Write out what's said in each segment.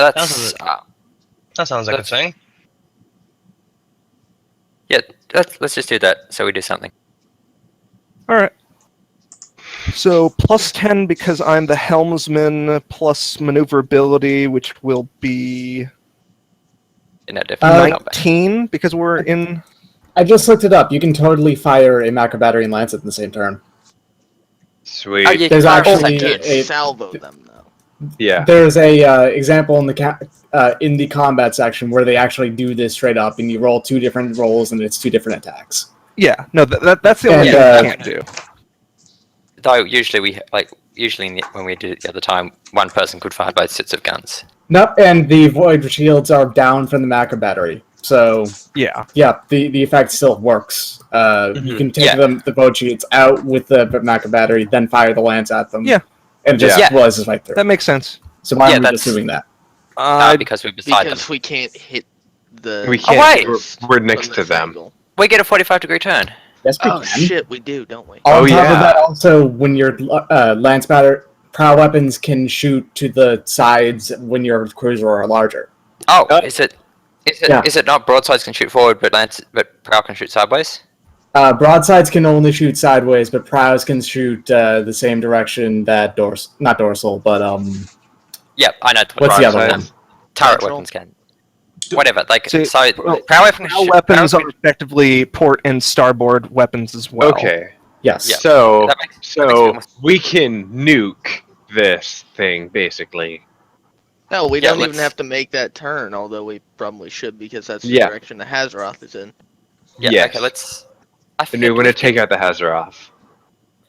That's That sounds like a thing. yeah. Let's just do that. So we do something. All right. So plus 10 because I'm the helmsman, plus maneuverability, which will be In that different combat. 19 because we're in. I just looked it up. You can totally fire a macro battery and lance it in the same turn. Sweet. Oh, yeah, There's actually Can't a salvo them though. Yeah. there's a example in the combat section where they actually do this straight up, and you roll 2 different rolls, and it's 2 different attacks. Yeah, no, that's the only And, thing we can't do. Though usually when we did it the other time, one person could fire both sets of guns. Nope, and the void shields are down from the macro battery. So Yeah. the effect still works. You can take the void shields out with the macro battery, then fire the lance at them. Yeah. And just realizes right through. That makes sense. So why are we just doing that? Because we're beside them. Because we can't hit the. We can't. wait! We're next to them. triangle. We get a 45-degree turn. Yes, we Oh can. shit, we do, don't we? On Oh, top yeah. of that, also, when your lance prow weapons can shoot to the sides when your cruiser are larger. Oh, is it not broadsides can shoot forward, but prow can shoot sideways? Broadsides can only shoot sideways, but prows can shoot the same direction that not dorsal, but Yep, I know. what's the other Broadside. one? Turret Central? weapons can. Whatever, like So- prow weapons. Prow weapons are effectively port and starboard weapons as well. Okay. Yes. Yeah. So That makes so sense. we can nuke this thing basically. No, we Yeah, don't even let's- have to make that turn, although we probably should because that's the Yeah. direction the Hazaroth is in. Yeah, Yes. okay, let's. I And we think want to take out the Hazaroth.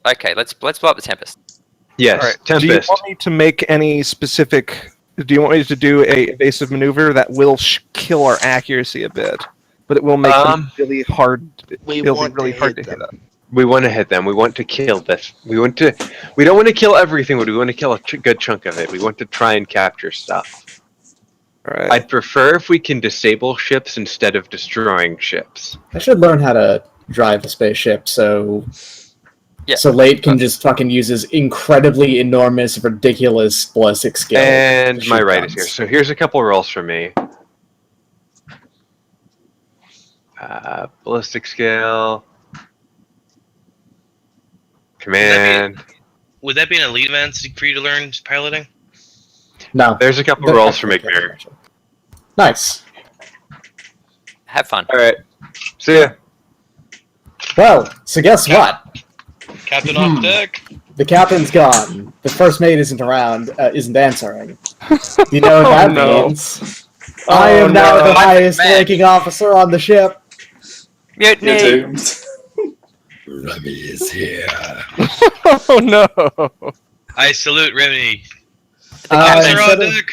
Okay, let's blow up the Tempest. Yes, All right. Do you Tempest. want me to make any specific? Do you want me to do a evasive maneuver that will kill our accuracy a bit, but it will make them really hard? We It'll be want really to hard hit to hit them. them. We want to hit them. We want to kill this. We don't want to kill everything, but we want to kill a good chunk of it. We want to try and capture stuff. All right. I'd prefer if we can disable ships instead of destroying ships. I should learn how to drive a spaceship, so Late can just fucking use his incredibly enormous, ridiculous ballistic skill. And to my shoot right is guns. here. So here's a couple rolls for me. Ballistic scale. Command. Would that be an elite event for you to learn piloting? No. There's a couple They're rolls for actually McNair. Nice. Have fun. Alright. See ya. Well, so guess what? Captain on deck. The captain's gone. The first mate isn't around, isn't answering. You know what that no. means? I am now no. the highest Man. ranking officer on the ship. You're Mutiny! doomed. Remy is here. Oh no! I salute Remy. Instead Captain on of- deck.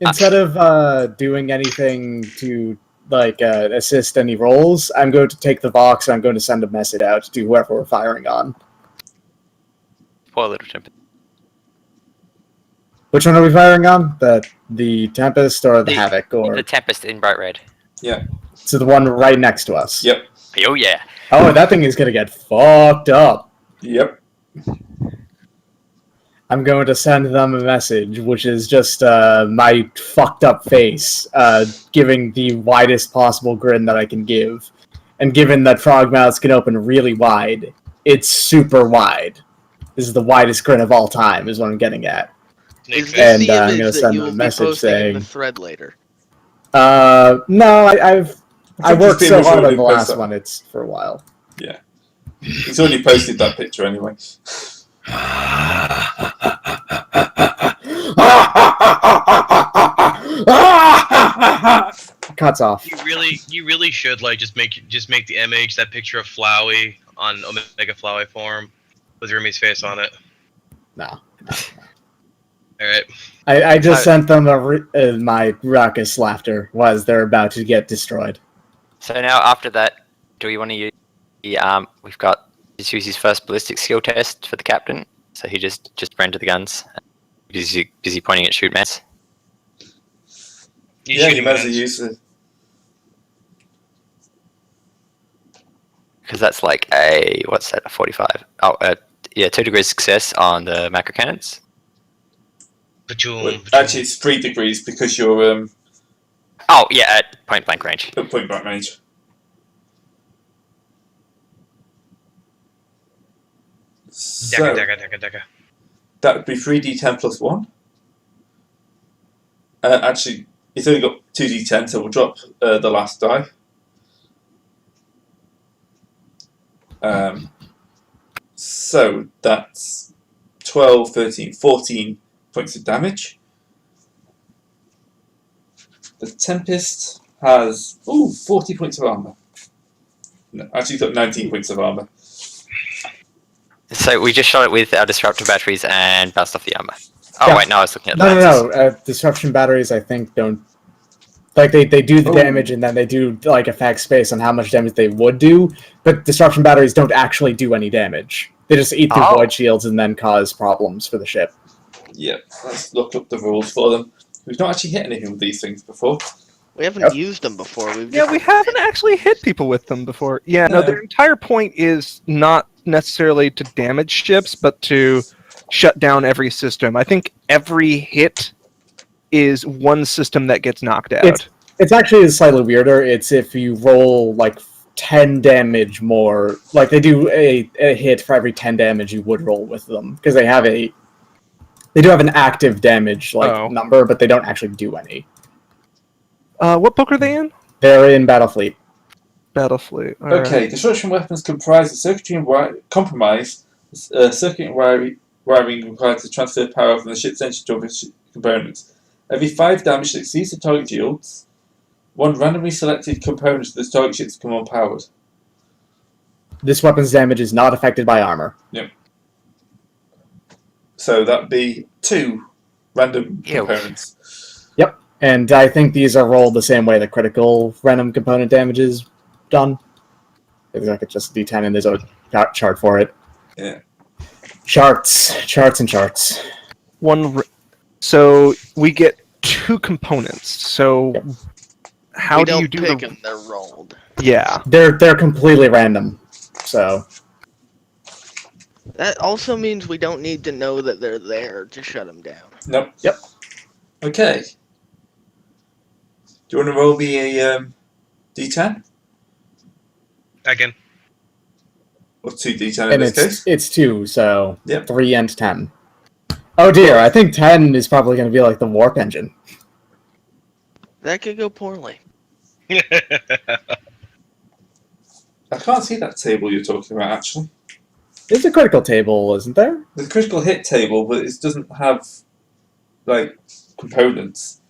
Instead of doing anything to assist any rolls, I'm going to take the Vox and I'm going to send a message out to whoever we're firing on. Poor little Tempest. Which one are we firing on? The Tempest or the The- Havoc? Or The Tempest in bright red. Yeah. so the one right next to us? Yep. Oh yeah. Oh, that thing is going to get fucked up. Yep. I'm going to send them a message, which is just my fucked up face, giving the widest possible grin that I can give. And given that frog mouths can open really wide, it's super wide. This is the widest grin of all time, is what I'm getting at. Snake Is face. this And, the I'm image gonna that send you them a will be message posting in the saying- thread later? No, I think worked this so thing was hard on already the last posted. one, it's for a while. Yeah. He's already posted that picture anyway. Cuts off. You really should like just make the image that picture of Flowey on Omega Flowey form with Remy's face on it. No. All right. I just sent them my raucous laughter as they're about to get destroyed. So now after that, do we want to use the we've got just use his first ballistic skill test for the captain. So he just ran to the guns. Busy pointing at shoot mats. You Yeah, shoot you him, might as well man. use it. Because that's like a what's that? A 45? Oh, yeah, 2 degrees success on the macro cannons. Pachoom. Actually, it's 3 degrees because you're Oh yeah, at point blank range. at point blank range. So Deca. that would be 3d10 plus 1. Actually, it's only got 2d10, so we'll drop the last die. So that's 12, 13, 14 points of damage. The Tempest has 40 points of armor. No, actually, it's got 19 points of armor. So we just shot it with our disruptor batteries and bounced off the armor. Oh Yeah. wait, no, I was looking at the No. lenses. Disruption batteries, I think, don't. Like, they do the damage, and then they do, like, effect space on how much damage they would do, but disruption batteries don't actually do any damage. They just eat through void shields and then cause problems for the ship. Yep, let's look up the rules for them. We've not actually hit anything with these things before. We haven't used them before. We haven't actually hit people with them before. Yeah, no, their entire point is not necessarily to damage ships, but to shut down every system. I think every hit is one system that gets knocked out. It's actually slightly weirder. It's if you roll, like, 10 damage more. Like, they do a hit for every 10 damage you would roll with them. Because they have they do have an active damage, number, but they don't actually do any. What book are they in? They're in Battlefleet. Battlefleet. Okay, destruction weapons comprise a circuitry and compromise. Circuit and wiring required to transfer power from the ship's engine to other components. Every 5 damage that exceeds the target yields, 1 randomly selected component of the target ship become unpowered. This weapon's damage is not affected by armor. Yep. So that'd be 2 random components. Yep. And I think these are rolled the same way the critical random component damage is done. It's like it's just a D10 and there's a chart for it. Yeah. Charts. And charts. So we get 2 components. So how do you do pick them? They're rolled. Yeah. They're completely random. So that also means we don't need to know that they're there to shut them down. Nope. Yep. Okay. Do you want to roll me a D10? Again. Or 2 D10 in and this case? it's 2, so Yep. 3 and 10. Oh dear, I think 10 is probably going to be like the warp engine. That could go poorly. I can't see that table you're talking about, actually. There's a critical table, isn't there? The critical hit table, but it doesn't have, like, components.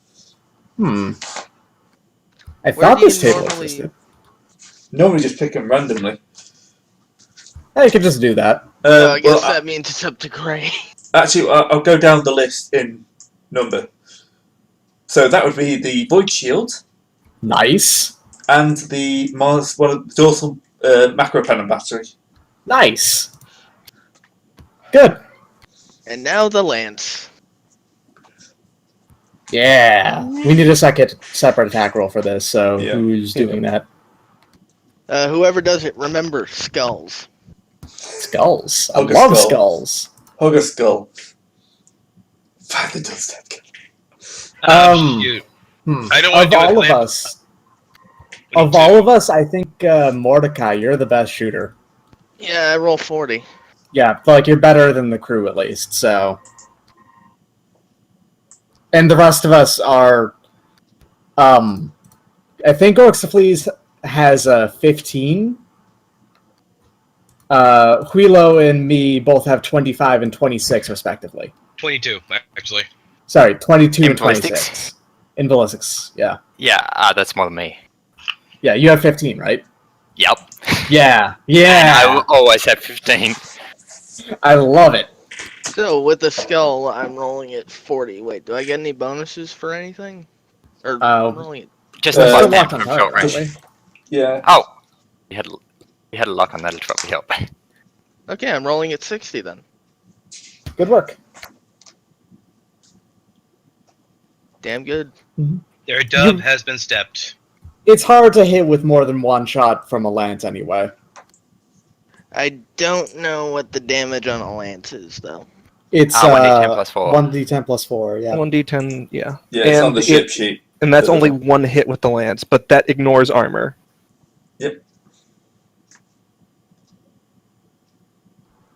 I thought this table normally- existed. Normally just pick them randomly. Yeah, you could just do that. I guess that means it's up to Gray. Actually, I'll go down the list in number. So that would be the Void Shield Nice. and the dorsal macro cannon battery. Nice. Good. And now the lance. Yeah. We need a separate attack roll for this, so Yeah. who's doing that? Whoever does it, remember, skulls. Skulls. I Hug a love skull. skulls. Hug a skull. Find the dubstep. Shoot. I don't want Of to do all it. of us, all of us, I think Mordecai, you're the best shooter. Yeah, I roll 40. Yeah, but, like, you're better than the crew at least, so. And the rest of us are, I think Orxaflees has a 15. Huilo and me both have 25 and 26 respectively. 22, actually. Sorry, 22 In and ballistics? 26. In ballistics, yeah. Yeah, that's more than me. Yeah, you have 15, right? Yep. Yeah, And yeah. I will always have 15. I love it. So, with the skull, I'm rolling at 40. Wait, do I get any bonuses for anything? Or, I'm rolling it. Just Uh, the Still button locked from on short target, range. aren't we? Yeah. Oh, you had a lock on that. It'll probably help. Okay, I'm rolling at 60 then. Good work. Damn good. Their dub has been stepped. It's hard to hit with more than one shot from a lance anyway. I don't know what the damage on a lance is, though. It's 1d10 plus 4. 1d10 plus 4, yeah. 1d10, yeah. Yeah, it's on And the ship sheet. And that's only one hit with the lance, but that ignores armor. Yep.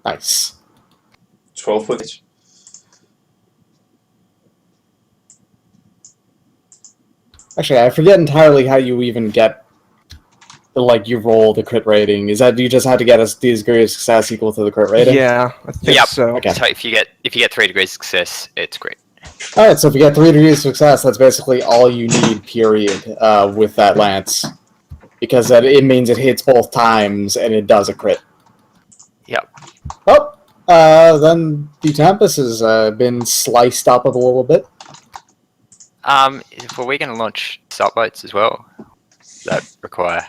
Nice. 12 footage. Actually, I forget entirely how you even get, like, you roll the crit rating. Is that you just have to get the degree of success equal to the crit rating? Yeah, I think Yep. so. Okay. So if you get 3 degrees of success, it's great. Alright, so if you get 3 degrees of success, that's basically all you need, period, with that lance. Because it means it hits both times, and it does a crit. Yep. Oh! Then the Tempest has been sliced up a little bit. Were we going to launch assault boats as well? That require.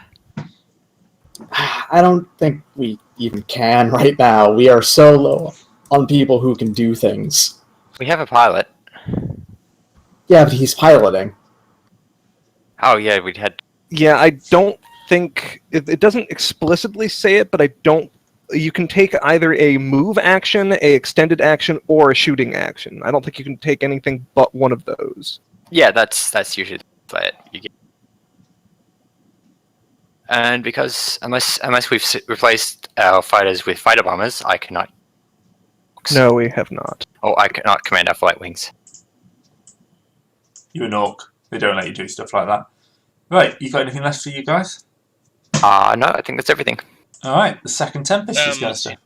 I don't think we even can right now. We are so low on people who can do things. We have a pilot. Yeah, but he's piloting. Oh yeah, we had. Yeah, I don't think it doesn't explicitly say it, but I don't. You can take either a move action, a extended action, or a shooting action. I don't think you can take anything but one of those. Yeah, that's usually the you get. And because unless we've replaced our fighters with fighter bombers, I cannot. No, we have not. Oh, I cannot command our flight wings. You're an orc. They don't let you do stuff like that. Right, you got anything left for you guys? No, I think that's everything. Alright, the second Tempest is going to.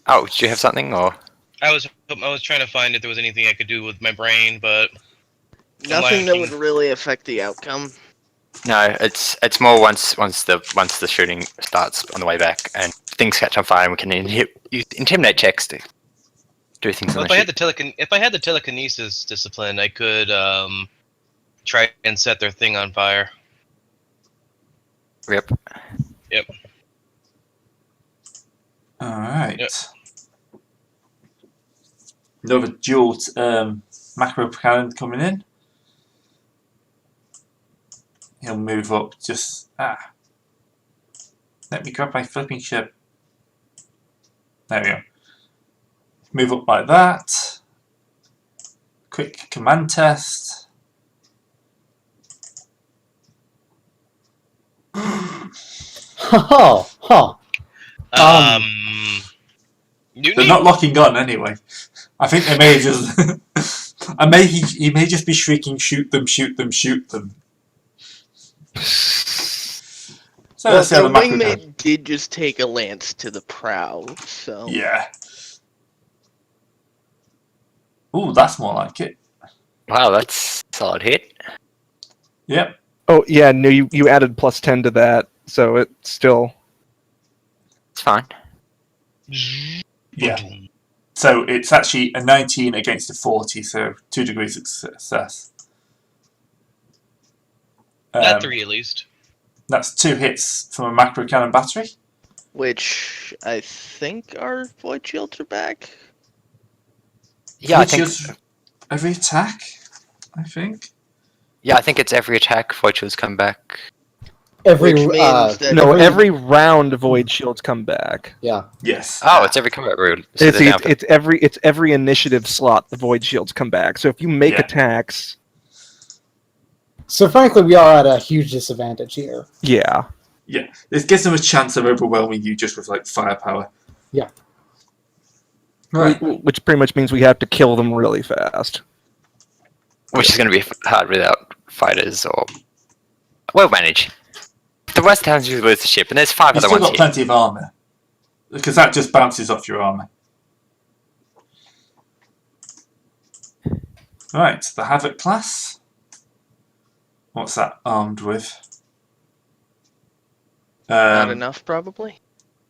Oh, did you have something or? I was trying to find if there was anything I could do with my brain, but Nothing that would really affect the outcome. No, it's more once the shooting starts on the way back and things catch on fire and we can use intimidate checks to do things well, on if I had the telekinesis discipline, I could try and set their thing on fire. Yep. Alright. Yep. Another dual macro cannon coming in. He'll move up just... Let me grab my flipping ship. There we go. Move up like that. Quick command test. Huh. They're not locking on anyway. I think they may just... he may just be shrieking, shoot them, shoot them, shoot them. So let's see how The the macro goes. wingmate did just take a lance to the prow, so... Yeah. Ooh, that's more like it. Wow, that's a solid hit. Yep. Oh yeah, no, you added plus 10 to that, so it still. It's fine. Yeah. So it's actually a 19 against a 40, so 2 degrees of success. Not 3 at least. That's 2 hits from a macro cannon battery. Which I think our void shields are back. Yeah, Which is every attack, I think. Yeah, I think it's every attack. Fortunes come back. Every Which means that Every round void shields come back. yeah. Yes. Oh, it's every combat rule. So they're down for- It's every initiative slot the void shields come back. So if you make Yeah. attacks, So frankly, we are at a huge disadvantage here. yeah. Yeah. This gives them a chance of overwhelming you just with like firepower. Yeah. Right. Which pretty much means we have to kill them really fast. which is going to be hard without fighters or. We'll manage. The worst times you lose the ship, and there's 5 You've other still ones got here. plenty of armor. Because that just bounces off your armor. Right, the Havoc class. What's that armed with? not enough, probably.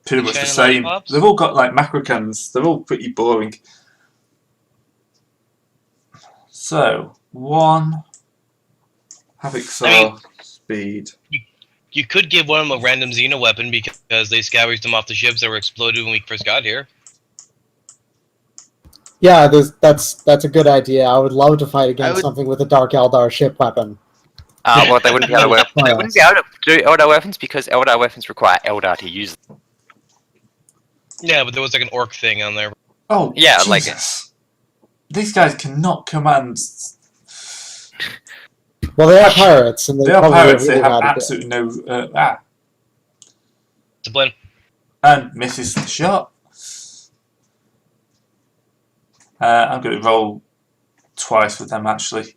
Pretty much the Shining same. light bulbs? They've all got like macro cannons. They're all pretty boring. So, 1 Havoc Xar speed. You could give one of them a random Xeno weapon because they scavenged them off the ships that were exploded when we first got here. Yeah, that's a good idea. I would love to fight against would- something with a Dark Eldar ship weapon. Well, they wouldn't be able to Oh, they wouldn't be able to do Eldar weapons because Eldar weapons require Eldar to use them. Yeah, but there was like an orc thing on there. Oh, Yeah, Jesus. These guys cannot command. Well, they are pirates, and They they are probably pirates. really They have bad at it. absolutely no. Discipline. And misses the shot. I'm going to roll twice with them actually.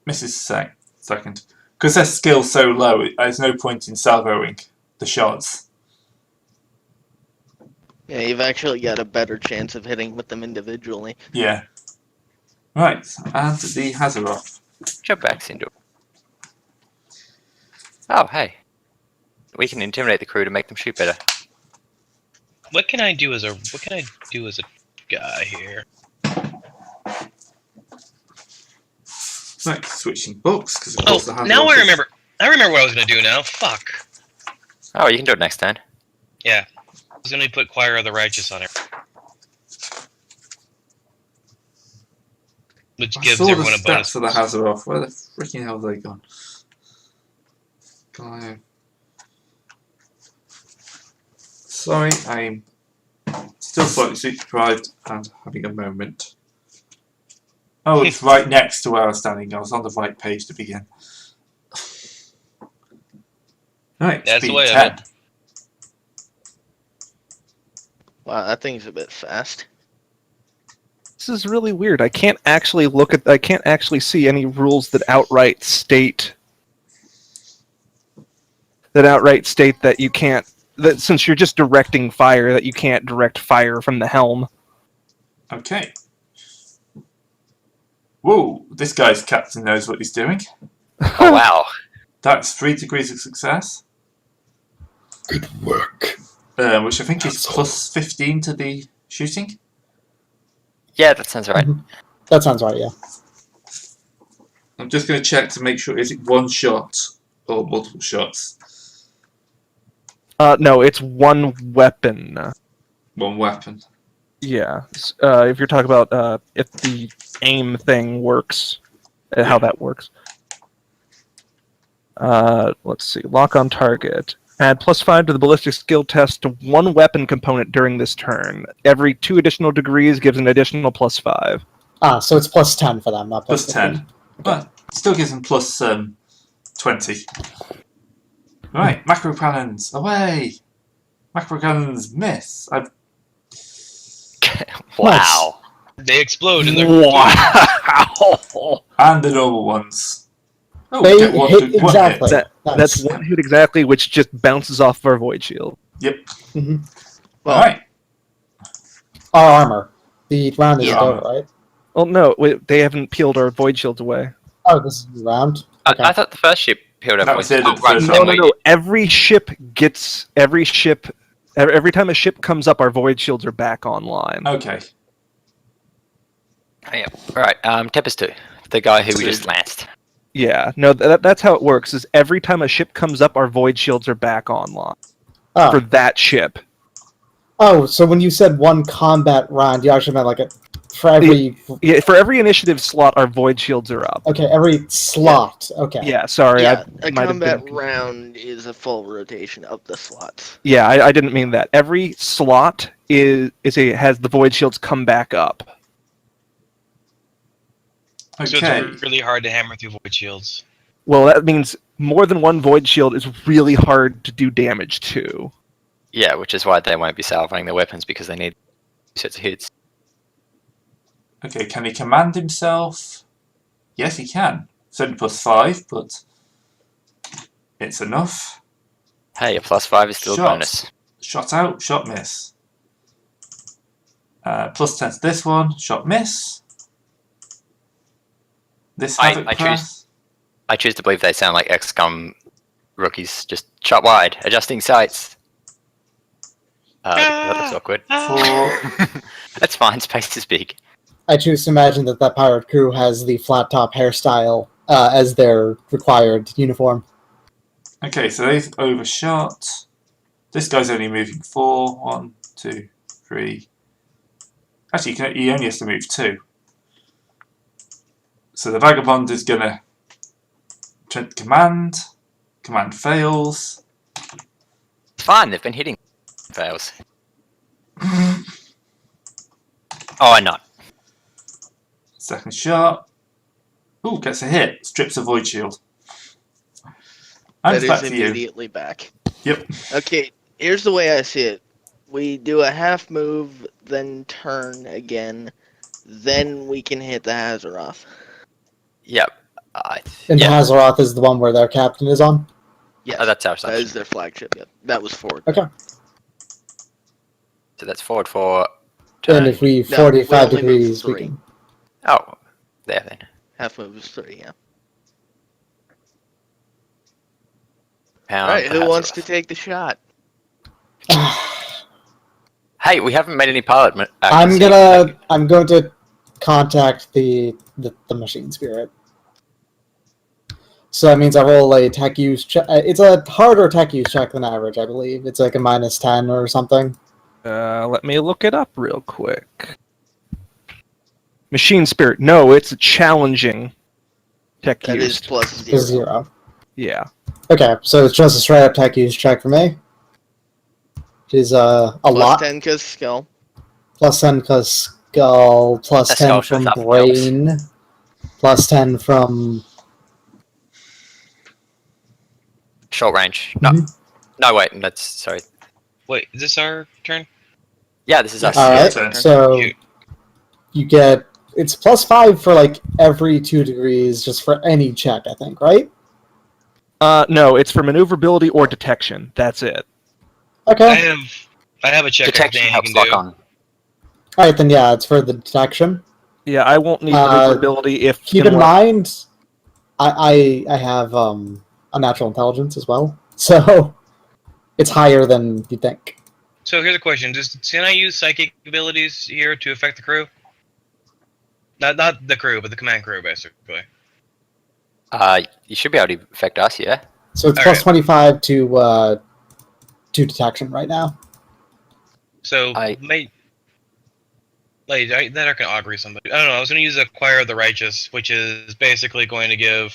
Misses second. Because their skill's so low, there's no point in salvoing the shots. Yeah, you've actually got a better chance of hitting with them individually. Yeah. Right, and the Hazaroth. Jump back into it. Oh, hey. We can intimidate the crew to make them shoot better. What can I do as a guy here? Right, switching books, because of Oh, course the Hazaroth now I is- remember. I remember what I was gonna do now. Fuck. Oh, you can do it next turn. Yeah. I was gonna put Choir of the Righteous on it. Which I gives saw the everyone a bonus. stats for the Hazaroth. Where the freaking hell have they gone? Gone. Sorry, I'm still slightly sleep deprived and having a moment. Oh, it's right next to where I was standing. I was on the right page to begin. Right, That's the speed way of 10. it. Wow, that thing's a bit fast. This is really weird. I can't actually I can't actually see any rules that outright state that you can't, that since you're just directing fire, that you can't direct fire from the helm. Okay. Whoa, this guy's captain knows what he's doing. Oh, wow. That's 3 degrees of success. Good work. Which I think is Asshole. plus 15 to the shooting. Yeah, that sounds right. That sounds right, yeah. I'm just going to check to make sure, is it one shot or multiple shots? No, it's one weapon. One weapon. Yeah. If you're talking about if the aim thing works, how that works. Let's see. Lock on target. Add +5 to the ballistic skill test to one weapon component during this turn. Every 2 additional degrees gives an additional +5. Ah, so it's plus 10 for them, not Plus plus 10. But still gives him plus 20. Right, macro cannons, away! Macro cannons miss. Wow. They explode in their Wow! And the normal ones. Oh, They get one hit one hit. exactly. That's one hit exactly, which just bounces off our void shield. Yep. Mhm. Well, Alright. Our armor. The round isn't Yeah. over, right? Well, no, they haven't peeled our void shields away. Oh, this is the round? Okay. I thought the first ship peeled up. That was it at the right, first so round. then No. Every time a ship comes up, our void shields are back online. Okay. Oh, yeah. Right, Tempest 2. The guy who we just lanced. Yeah, no, that's how it works. Is every time a ship comes up, our void shields are back online for Oh. that ship. Oh, so when you said one combat round, you actually meant like for every... Yeah, for every initiative slot, our void shields are up. Okay, every slot. Okay. Yeah, sorry, yeah, I a might have combat been. round is a full rotation of the slots. Yeah, I didn't mean that. Every slot has the void shields come back up. So Okay. it's really hard to hammer through void shields. Well, that means more than one void shield is really hard to do damage to. Yeah, which is why they won't be salving their weapons because they need 2 sets of hits. Okay, can he command himself? Yes, he can. It's only +5, but it's enough. Hey, a +5 is still Shot. a bonus. Shot out, shot miss. +10 to this one, shot miss. This Havoc I Press. I choose to believe they sound like XCOM rookies, just shot wide, adjusting sights. That looks awkward. 4. That's fine, space is big. I choose to imagine that pirate crew has the flat top hairstyle as their required uniform. Okay, so they've overshot. This guy's only moving 4. 1, 2, 3. Actually, he only has to move 2. So the Vagabond is going to command. Command fails. It's fine. They've been hitting fails. Oh, and not. Second shot. Ooh, gets a hit. Strips a void shield. And That it's back is to you. immediately back. Yep. Okay, here's the way I see it. We do a half move, then turn again, then we can hit the Hazaroth. Yep. And Yeah. Hazaroth is the one where their captain is on? Yes, Oh, that's our that is assumption. their flagship. Yep, that was forward. Okay. So that's forward for. And if we No, 45 we only move degrees, we 3. can. Oh, there then. Half move is 3, yeah. Pound Alright, for who wants to Hazaroth. take the shot? Hey, we haven't made any pilot. I'm going to contact the machine spirit. So that means I roll a tech use check. It's a harder tech use check than average, I believe. It's like a -10 or something. Let me look it up real quick. Machine Spirit. No, it's a challenging tech That is used. plus It's 0. 0. Yeah. Okay, so it's just a straight up tech use check for me. Which is a Plus lot. 10 because skill. Plus 10 because skull. Plus That 10 skull from shows up and brain. Plus 10 from. Short range. No. Mhm. No, wait. That's sorry. Wait, is this our turn? Yeah, this is us. All right, turn. so You- you get. It's plus 5 for like every 2 degrees, just for any check, I think, right? No, it's for maneuverability or detection. That's it. Okay. I have a check Detection I think helps you can lock do. on. Alright, then yeah, it's for the detection. Yeah, I won't need Uh, maneuverability if. Keep in mind, I have a natural intelligence as well, so it's higher than you think. So here's a question: can I use psychic abilities here to affect the crew? Not the crew, but the command crew, basically. You should be able to affect us. Yeah. So it's All plus right. 25 to detection right now. So then I can augury somebody. I don't know. I was going to use Acquire of the Righteous, which is basically going to give,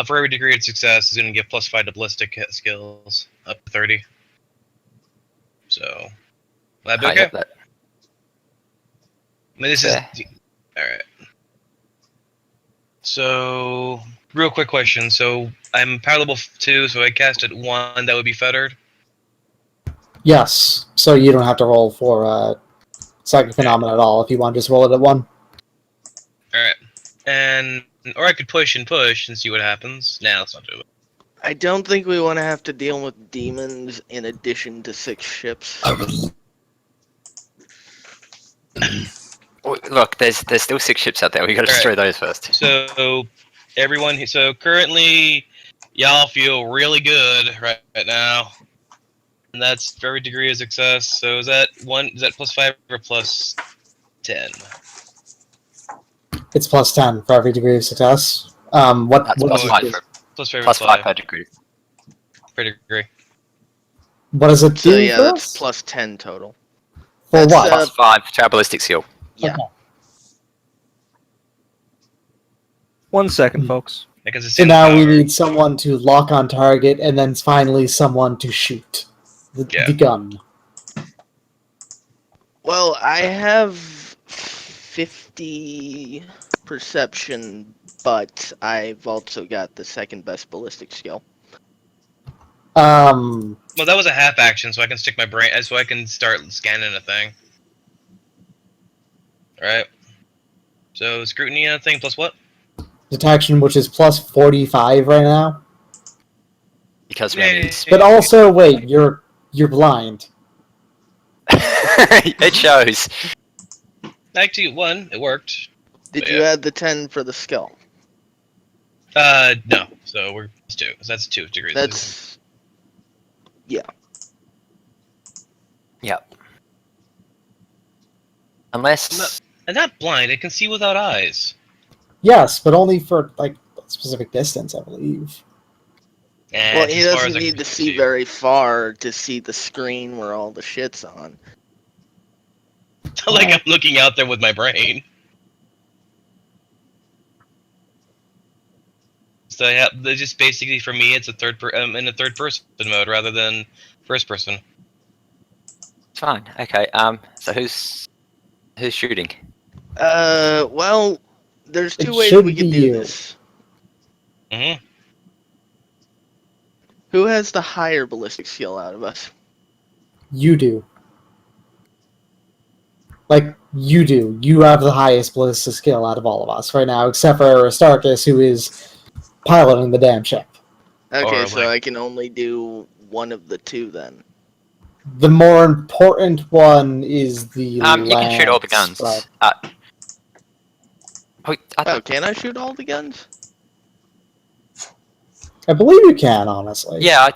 for every degree of success, is going to give +5 to ballistic skills up to 30. So, will that be okay? Yep, that- I mean, this fair. is all right. So, real quick question. So, I'm power level 2, so I cast at 1. That would be fettered. Yes, so you don't have to roll for psychic phenomena at all if you want to just roll it at 1. All right, or I could push and see what happens. Nah, let's not do it. I don't think we want to have to deal with demons in addition to 6 ships. Look, there's still 6 ships out there. We got to destroy those first. So, everyone. So currently, y'all feel really good right now, and that's for every degree of success. So is that one? Is that +5 or +10? It's plus 10 for every degree of success. What That's what plus is 5 it? for +5 +5 per degree. per degree. What does it So do yeah, for that's us? plus 10 total. For that's, what? +5 to our ballistic skill. Yeah. Okay. 1 second, folks. Because it's So in now we power. need someone to lock on target, and then finally someone to shoot the gun. Well, I have 50 perception, but I've also got the second best ballistic skill. Well, that was a half action, so I can stick my brain, so I can start scanning a thing. Right. So scrutiny on a thing plus what? Detection, which is plus 45 right now. Because Yay. But also, wait, you're blind. it shows. Actually, 1, it worked. Did Yeah. you add the 10 for the skill? No. So we're 2. So that's 2 degrees. That's Yep. Unless I'm not blind. I can see without eyes. Yes, but only for like a specific distance, I believe. And well, he as far doesn't as I need can to see very far to see the screen where all the shit's on. Like I'm looking out there with my brain. they just basically for me it's a in a third person mode rather than first person. It's fine. Okay. So who's shooting? Well, there's It two ways should we could be do you. this. hmm Who has the higher ballistic skill out of us? You do. Like, you do. You have the highest ballistic skill out of all of us right now, except for Aristarchus, who is piloting the damn ship. Okay, Or, so like- I can only do one of the two then. The more important one is the You can shoot all the lance, guns. but- I Oh, thought, can I shoot all the guns? I believe you can, honestly. yeah, Yeah, I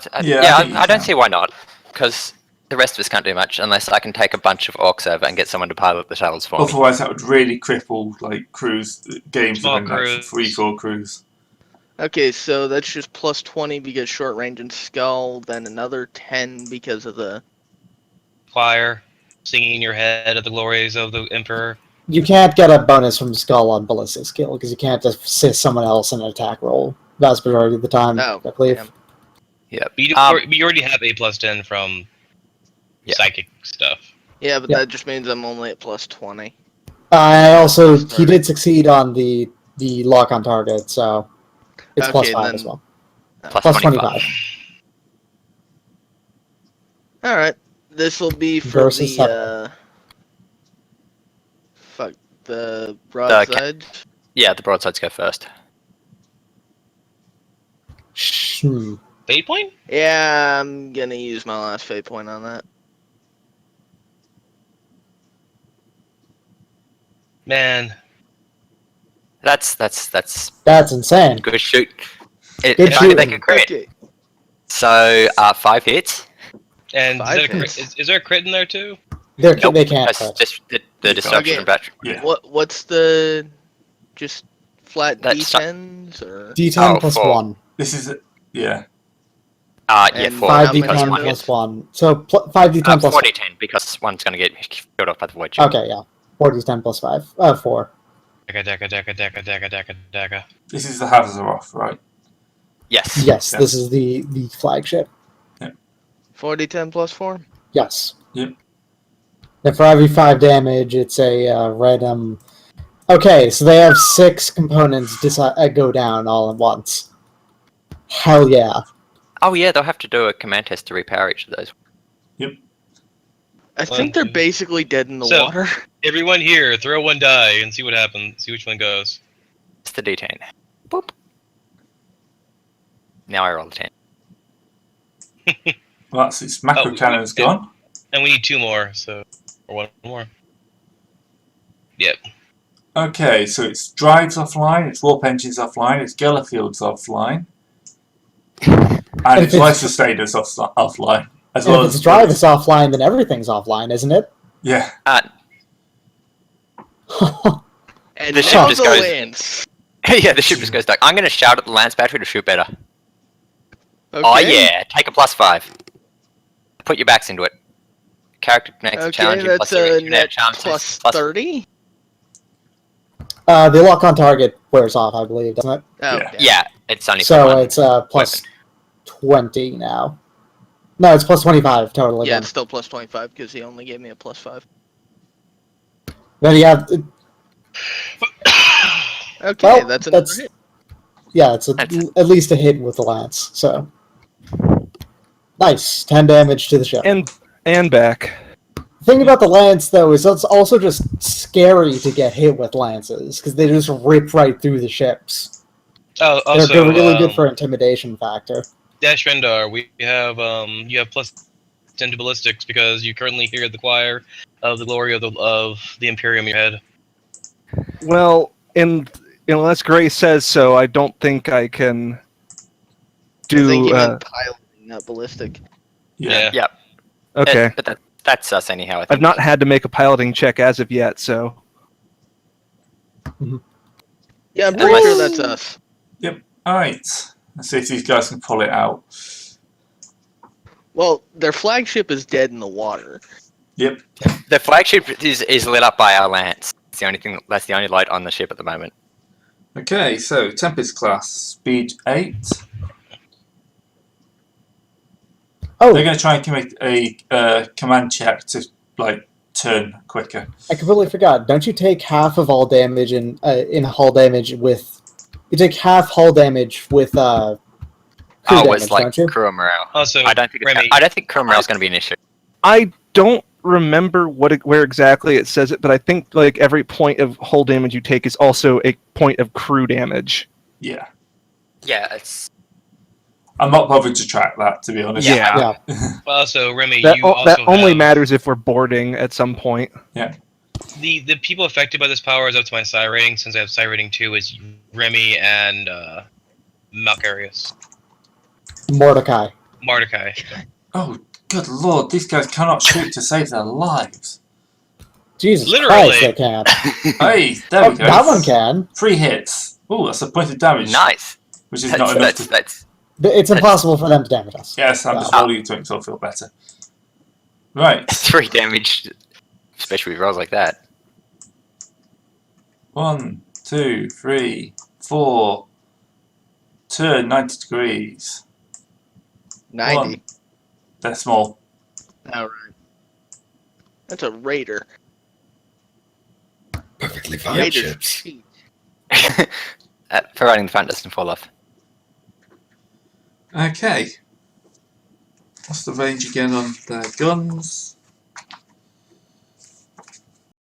think you I don't can. see why not. Because the rest of us can't do much unless I can take a bunch of orcs over and get someone to pilot the shuttles for me. Otherwise, that would really cripple like crews games Small within like crews. 3-4 crews. Okay, so that's just plus 20 because short range and skull, then another 10 because of the... Choir singing in your head of the glories of the Emperor. You can't get a bonus from Skull on ballistic skill, because you can't assist someone else in an attack roll. Vast majority of the time, Oh, I believe. damn. Yep. But you already have a plus 10 from Yeah. psychic stuff. Yeah, but Yeah. that just means I'm only at plus 20. I also, Plus he 30. did succeed on the lock on target, so it's plus Okay, 5 then- as well. Plus 25. Alright, this will be for Versus the, fuck, the broadside. Yeah, the broadsides go first. Fate point? Yeah, I'm gonna use my last fate point on that. Man, That's That's insane. good shoot. Good If only they shooting. could crit. Okay, So 5 hits. and Five is, hits. is there a crit in there too? They Nope, can't That's crit. just the destruction Okay. of battery. Yeah. what's the, just flat That's D10s, or? D10 Oh, plus 4. 1. This is yeah. Yeah, And 4. how 5d10 many one plus hit. 1. So 5d10 plus 4d10 because one's going to get killed off by the void shield. Okay, yeah. 4d10 plus 5. 4. Daka. This is the Hazaroth, right? Yes. Yes, Yeah. this is the flagship. 4d10 plus 4? Yes. Yep. And for every 5 damage, it's a random... Okay, so they have 6 components go down all at once. Hell yeah. Oh yeah, they'll have to do a command test to repower each of those. I think they're basically dead in the So- water. Everyone here, throw one die and see what happens. See which one goes. It's the D10. Boop. Now I roll the 10. Well, that's its macro Oh, cannon's yeah. gone. And we need 2 more, so or 1 more. Yep. Okay, so its drives offline, its warp engine's offline, its Gellerfield's offline, and If its it's- life sustainers offline as And well if as its drive is offline, then everything's offline, isn't it? Yeah. And The now ship just the goes- lance. Yeah, the ship just goes dark. I'm going to shout at the lance battery to shoot better. Okay. Oh yeah, take a +5. Put your backs into it. Character next to Okay, challenge you that's plus a your net charm plus plus 30? The lock on target wears off, I believe, doesn't it? Oh, Yeah. damn. Yeah, it's only for So one. it's plus 20 now. No, it's plus 25 total Yeah, again. it's still plus 25 because he only gave me a plus 5. Then you have... Okay, Well, that's another that's- hit. Yeah, it's That's- at least a hit with the lance, so... Nice. 10 damage to the ship. And back. The thing about the lance, though, is it's also just scary to get hit with lances, because they just rip right through the ships. Oh, also, They're really good for intimidation factor. Dash Rendar, we have you have plus 10 to ballistics because you currently hear the choir of the glory of the Imperium in your head. Well, unless Gray says so, I don't think I can I think he do. meant piloting, not ballistic. Yeah. Yeah. Okay, But that's us anyhow. I think. I've not had to make a piloting check as of yet, so Yeah, I'm pretty Unless- sure that's us. Alright. Let's see if these guys can pull it out. Well, their flagship is dead in the water. Yep. The flagship is lit up by our lance. It's the only thing. That's the only light on the ship at the moment. Okay, so Tempest class, speed 8. Oh, They're going to try and make a command check to turn quicker. I completely forgot. Don't you take half of all damage in hull damage with? You take half hull damage with crew Oh, damage, it's like don't you? crew morale. Also, I don't think Remy, crew morale is going to be an issue. I don't remember where exactly it says it, but I think like every point of hull damage you take is also a point of crew damage. Yeah. Yeah, it's I'm not bothered to track that, to be honest. Yeah. also Remy, That, you also that only have matters if we're boarding at some point. the people affected by this power is up to my psi rating. Since I have psi rating 2, is Remy and Malcarius. Mordecai. Mordecai. Oh, good lord, these guys cannot shoot to save their lives. Jesus Literally. Christ, they can. Hey, there we go. That one can. 3 hits. Oh, that's a point of damage. nice. Which is not enough to... It's impossible for them to damage us. Yes, I'm just Wow. rolling it to make myself feel better. Right. 3 damage, especially with rolls like that. 1, 2, 3, 4. Turn 90 degrees. 90. 1. They're small. All right. That's a raider. Perfectly fine Raiders ships. cheat. Providing the fan doesn't fall off. Okay. What's the range again on their guns?